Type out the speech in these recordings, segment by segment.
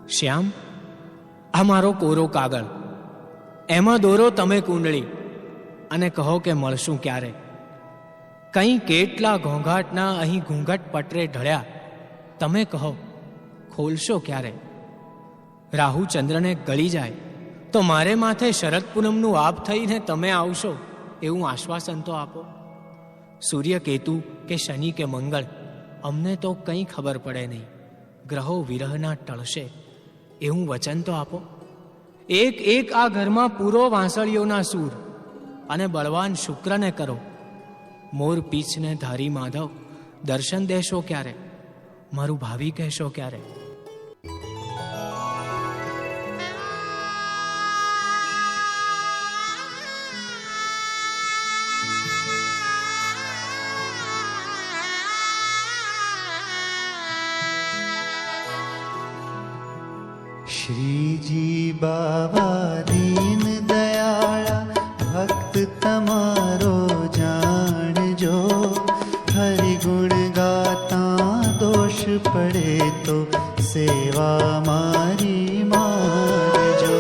શ્યામ, આ મારો કોરો કાગળ, એમાં દોરો તમે કુંડળી અને કહો કે મળશું ક્યારે. કંઈ કેટલા ઘોંઘાટના અહીં ઘૂંઘટ પટરે ઢળ્યા, તમે કહો ખોલશો ક્યારે. રાહુ ચંદ્રને ગળી જાય તો મારે માથે શરદ પૂનમનું આભ થઈને તમે આવશો એવું આશ્વાસન તો આપો. સૂર્ય કેતુ કે શનિ કે મંગળ અમને તો કંઈ ખબર પડે નહીં, ગ્રહો વિરહના ટળશે એવું વચન તો આપો. એક એક આ ઘરમાં પૂરો વાંસળીઓના સૂર અને બળવાન શુક્રને કરો. મોર પીછને ધારી માધવ દર્શન દેશો ક્યારે, મારું ભાવિ કહેશો ક્યારે. श्रीजी बाबा दीन दयाळा भक्त तमारो जाणजो. हरि गुण गाता दोष पड़े तो सेवा मारी मारजो.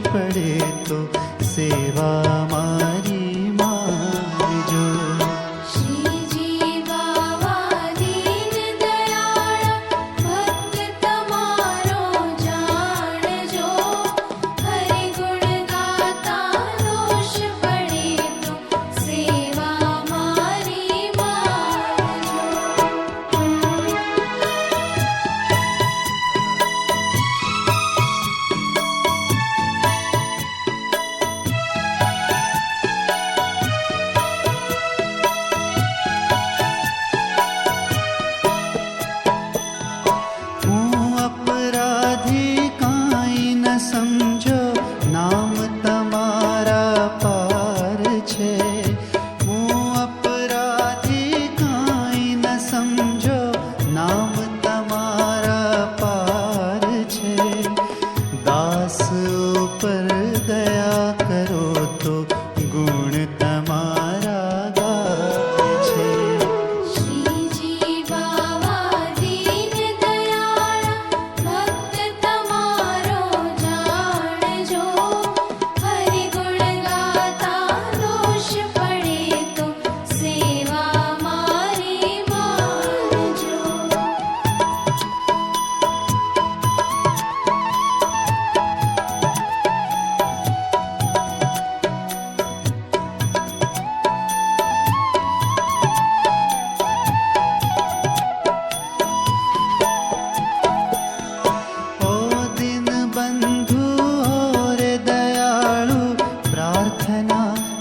पड़े तो सेवा मारी मारजो. श्रीजी बाबा दीन दयाळा भक्त तमारो जाणजो. हरि गुण गाता दोष पड़े तो सेवा मारी मारजो. समझो नाम तमारा पार छे. હું अपराधी કાંઈ ન સમજો, નામ તમારા પાર છે. દાસ ઉપર દયા કરો તો ગુણ તમારા ગાય છે. श्रीजी बाबा दीन दयाळा भक्त तमारो जाणजो. हरि गुण गाता दोष पड़े तो सेवा मारी मारजो. ओ दिन बंधु और दयालु प्रार्थना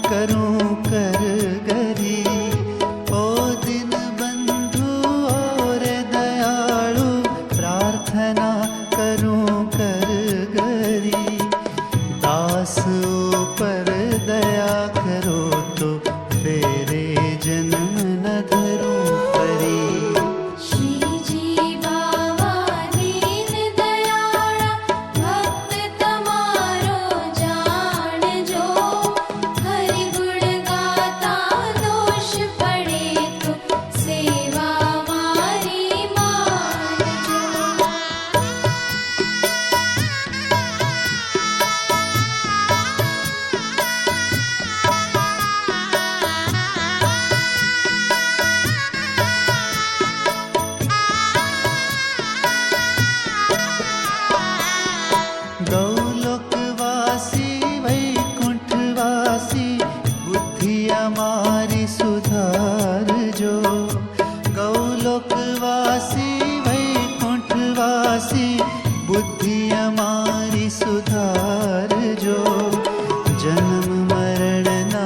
करूं कर गरी. ओ दिन बंधु और दयालु प्रार्थना करूं कर गरी. दास ऊपर दया करो तो फेरे जन्म न धरूं फरी. श्रीजी बाबा दीन दयाळा भक्त तमारो जाणजो. हरि गुण गाता दोष पड़े तो सेवा मारी मारजो. गौलोकवासी वैकुंठवासी बुद्धि हमारी सुधार जो. गौलोकवासी वैकुंठवासी बुद्धि हमारी सुधार जो. जन्म मरण ना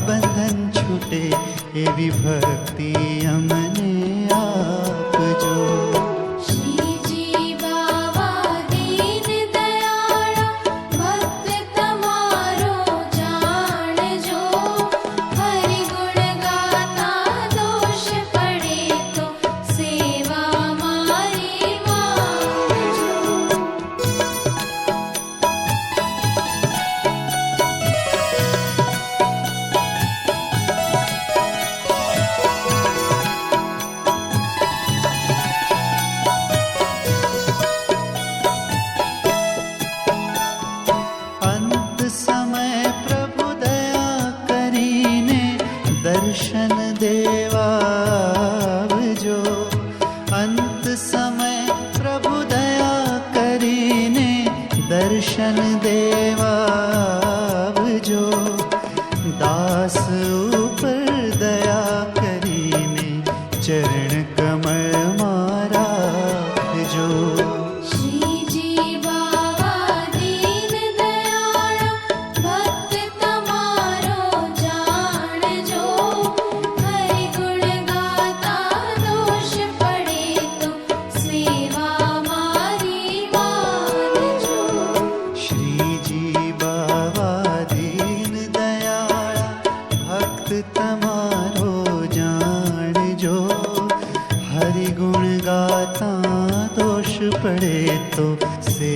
बंधन छूटे एवी भक्ति हमने आपजो. श्रीजी बाबा दीन दयाळा દર્શન દેવાવજો દાસ ઉપર દયા કરીને ચરણ કમળ મારા રાખજો શ્રીજી બાવા દીન દયાળા ભક્ત તમારો જાણજો હરિ ગુણ ગાતા દોષ પડે તો સેવા મારી માનજો શ્રીજી બાવા દીન દયાળા ભક્ત તમારો જાણજો હરિ ગુણ ગાતા દોષ પડે તો સે